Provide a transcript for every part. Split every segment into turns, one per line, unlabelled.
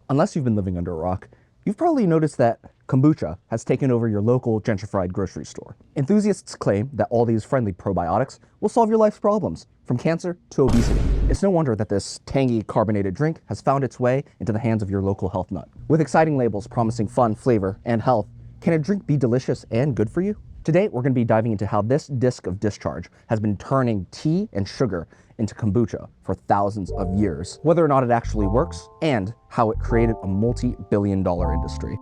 Unless you've been living under a rock, you've probably noticed that kombucha has taken over your local gentrified grocery store. Enthusiasts claim that all these friendly probiotics will solve your life's problems, from cancer to obesity. It's no wonder that this tangy carbonated drink has found its way into the hands of your local health nut. With exciting labels promising fun, flavor, and health, can a drink be delicious and good for you? Today, we're going to be diving into how this disc of discharge has been turning tea and sugar into kombucha for thousands of years, whether or not it actually works, and how it created a multi-billion-dollar industry.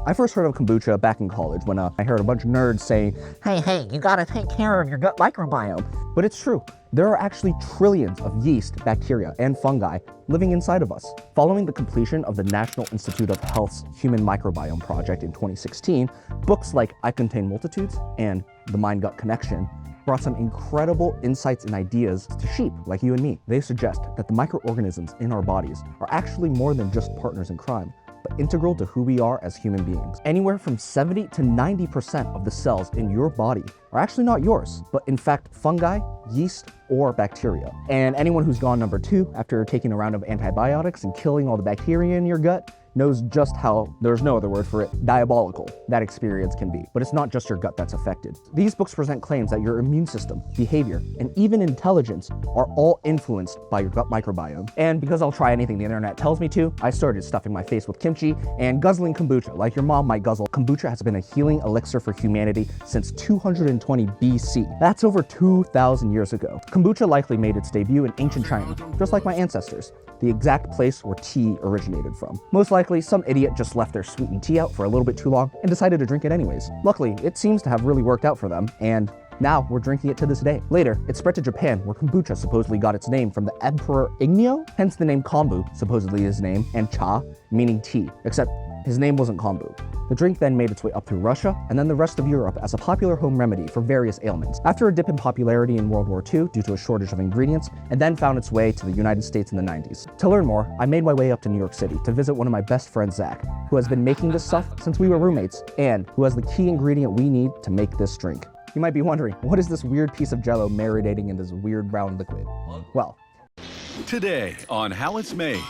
I first heard of kombucha back in college when I heard a bunch of nerds saying, hey, you gotta take care of your gut microbiome. But it's true. There are actually trillions of yeast, bacteria, and fungi living inside of us. Following the completion of the National Institute of Health's Human Microbiome Project in 2016, books like I Contain Multitudes and The Mind-Gut Connection brought some incredible insights and ideas to sheep like you and me. They suggest that the microorganisms in our bodies are actually more than just partners in crime, but integral to who we are as human beings. Anywhere from 70 to 90% of the cells in your body are actually not yours, but in fact fungi, yeast, or bacteria. And anyone who's gone number 2 after taking a round of antibiotics and killing all the bacteria in your gut knows just how, there's no other word for it, diabolical that experience can be. But it's not just your gut that's affected. These books present claims that your immune system, behavior, and even intelligence are all influenced by your gut microbiome. And because I'll try anything the internet tells me to, I started stuffing my face with kimchi and guzzling kombucha like your mom might guzzle. Kombucha has been a healing elixir for humanity since 220 BC. That's over 2,000 years ago. Kombucha likely made its debut in ancient China, just like my ancestors, the exact place where tea originated from. Most likely, some idiot just left their sweetened tea out for a little bit too long and decided to drink it anyways. Luckily, it seems to have really worked out for them, and now we're drinking it to this day. Later, it spread to Japan, where kombucha supposedly got its name from the Emperor Ignyo, hence the name kombu, supposedly his name, and cha, meaning tea, except his name wasn't kombu. The drink then made its way up through Russia and then the rest of Europe as a popular home remedy for various ailments. After a dip in popularity in World War II due to a shortage of ingredients, and then found its way to the United States in the 90s. To learn more, I made my way up to New York City to visit one of my best friends, Zach, who has been making this stuff since we were roommates and who has the key ingredient we need to make this drink. You might be wondering, what is this weird piece of jello marinating in this weird brown liquid? Well,
today on How It's Made.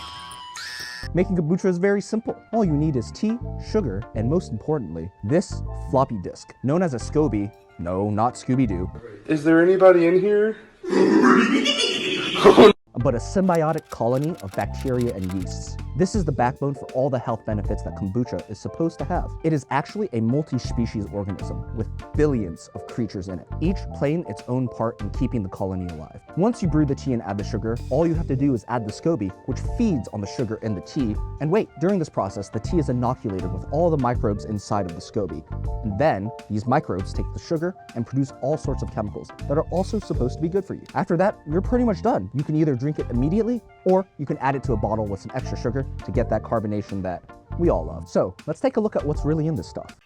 Making kombucha is very simple. All you need is tea, sugar, and most importantly, this floppy disk, known as a SCOBY. No, not Scooby-Doo.
Is there anybody in here?
But a symbiotic colony of bacteria and yeasts. This is the backbone for all the health benefits that kombucha is supposed to have. It is actually a multi-species organism with billions of creatures in it, each playing its own part in keeping the colony alive. Once you brew the tea and add the sugar, all you have to do is add the SCOBY, which feeds on the sugar in the tea, and wait. During this process, the tea is inoculated with all the microbes inside of the SCOBY. And then, these microbes take the sugar and produce all sorts of chemicals that are also supposed to be good for you. After that, you're pretty much done. You can either drink it immediately, or you can add it to a bottle with some extra sugar to get that carbonation that we all love. So let's take a look at what's really in this stuff.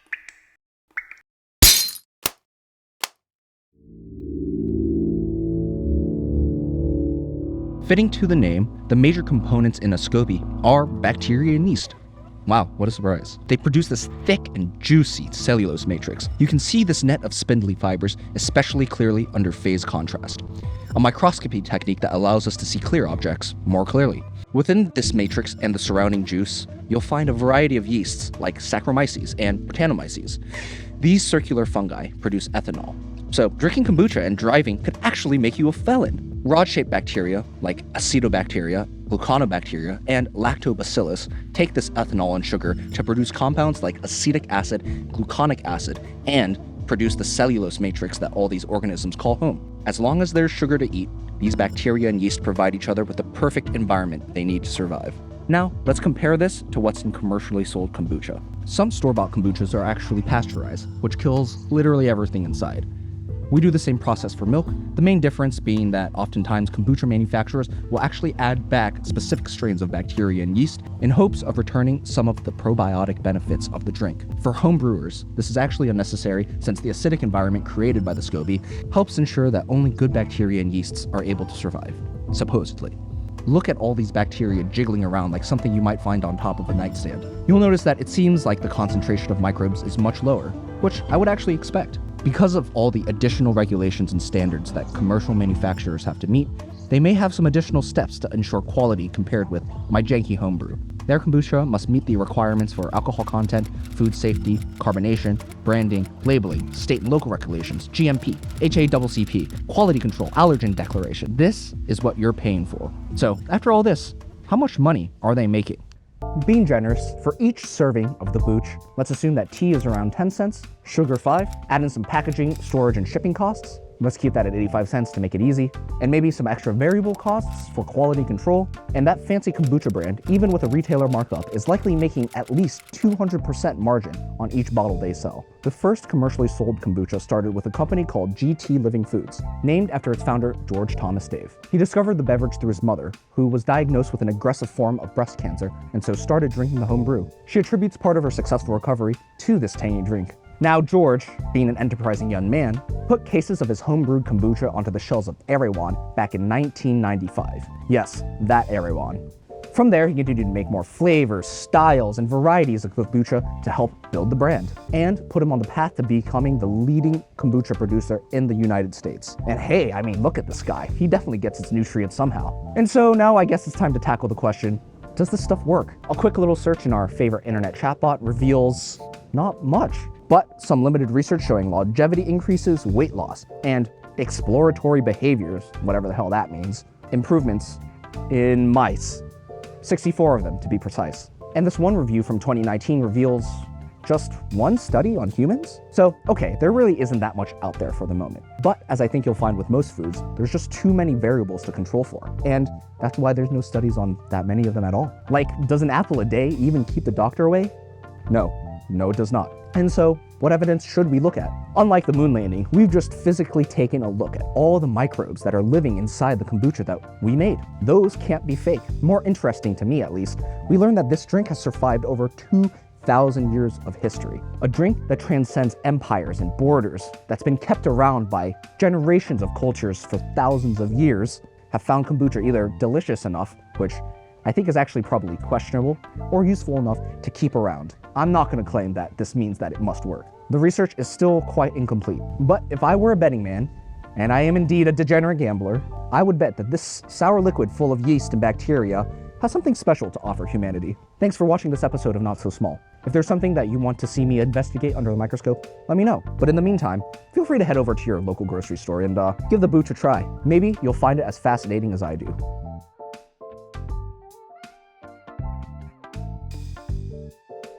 Fitting to the name, the major components in a SCOBY are bacteria and yeast. Wow, what a surprise. They produce this thick and juicy cellulose matrix. You can see this net of spindly fibers especially clearly under phase contrast, a microscopy technique that allows us to see clear objects more clearly. Within this matrix and the surrounding juice, you'll find a variety of yeasts like Saccharomyces and Brettanomyces. These circular fungi produce ethanol. So drinking kombucha and driving could actually make you a felon. Rod-shaped bacteria like acetobacteria, gluconobacteria, and lactobacillus take this ethanol and sugar to produce compounds like acetic acid, gluconic acid, and produce the cellulose matrix that all these organisms call home. As long as there's sugar to eat, these bacteria and yeast provide each other with the perfect environment they need to survive. Now, let's compare this to what's in commercially sold kombucha. Some store-bought kombuchas are actually pasteurized, which kills literally everything inside. We do the same process for milk, the main difference being that oftentimes kombucha manufacturers will actually add back specific strains of bacteria and yeast in hopes of returning some of the probiotic benefits of the drink. For home brewers, this is actually unnecessary since the acidic environment created by the SCOBY helps ensure that only good bacteria and yeasts are able to survive, supposedly. Look at all these bacteria jiggling around like something you might find on top of a nightstand. You'll notice that it seems like the concentration of microbes is much lower, which I would actually expect. Because of all the additional regulations and standards that commercial manufacturers have to meet, they they may have some additional steps to ensure quality compared with my janky homebrew. Their kombucha must meet the requirements for alcohol content, food safety, carbonation, branding, labeling, state and local regulations, GMP, HACCP, quality control, allergen declaration. This is what you're paying for. So, after all this, how much money are they making? Being generous, for each serving of the booch, let's assume that tea is around 10 cents, sugar 5, add in some packaging, storage, and shipping costs. Let's keep that at 85 cents to make it easy, and maybe some extra variable costs for quality control. And that fancy kombucha brand, even with a retailer markup, is likely making at least 200% margin on each bottle they sell. The first commercially sold kombucha started with a company called GT Living Foods, named after its founder, George Thomas Dave. He discovered the beverage through his mother, who was diagnosed with an aggressive form of breast cancer, and so started drinking the home brew. She attributes part of her successful recovery to this tangy drink. Now George, being an enterprising young man, put cases of his homebrewed kombucha onto the shelves of Erewhon back in 1995. Yes, that Erewhon. From there, he continued to make more flavors, styles, and varieties of kombucha to help build the brand, and put him on the path to becoming the leading kombucha producer in the United States. And hey, I mean, look at this guy. He definitely gets his nutrients somehow. And so now I guess it's time to tackle the question, does this stuff work? A quick little search in our favorite internet chatbot reveals not much, but some limited research showing longevity increases, weight loss, and exploratory behaviors, whatever the hell that means, improvements in mice. 64 of them to be precise. And this one review from 2019 reveals just one study on humans? So, okay, there really isn't that much out there for the moment. But as I think you'll find with most foods, there's just too many variables to control for. And that's why there's no studies on that many of them at all. Like, does an apple a day even keep the doctor away? No, it does not. And so, what evidence should we look at? Unlike the moon landing, we've just physically taken a look at all the microbes that are living inside the kombucha that we made. Those can't be fake. More interesting to me, at least, we learned that this drink has survived over 2,000 years of history. A drink that transcends empires and borders, that's been kept around by generations of cultures for thousands of years, have found kombucha either delicious enough, which I think is actually probably questionable, or useful enough to keep around. I'm not going to claim that this means that it must work. The research is still quite incomplete, but if I were a betting man, and I am indeed a degenerate gambler, I would bet that this sour liquid full of yeast and bacteria has something special to offer humanity. Thanks for watching this episode of Not So Small. If there's something that you want to see me investigate under the microscope, let me know. But in the meantime, feel free to head over to your local grocery store and give the booch a try. Maybe you'll find it as fascinating as I do.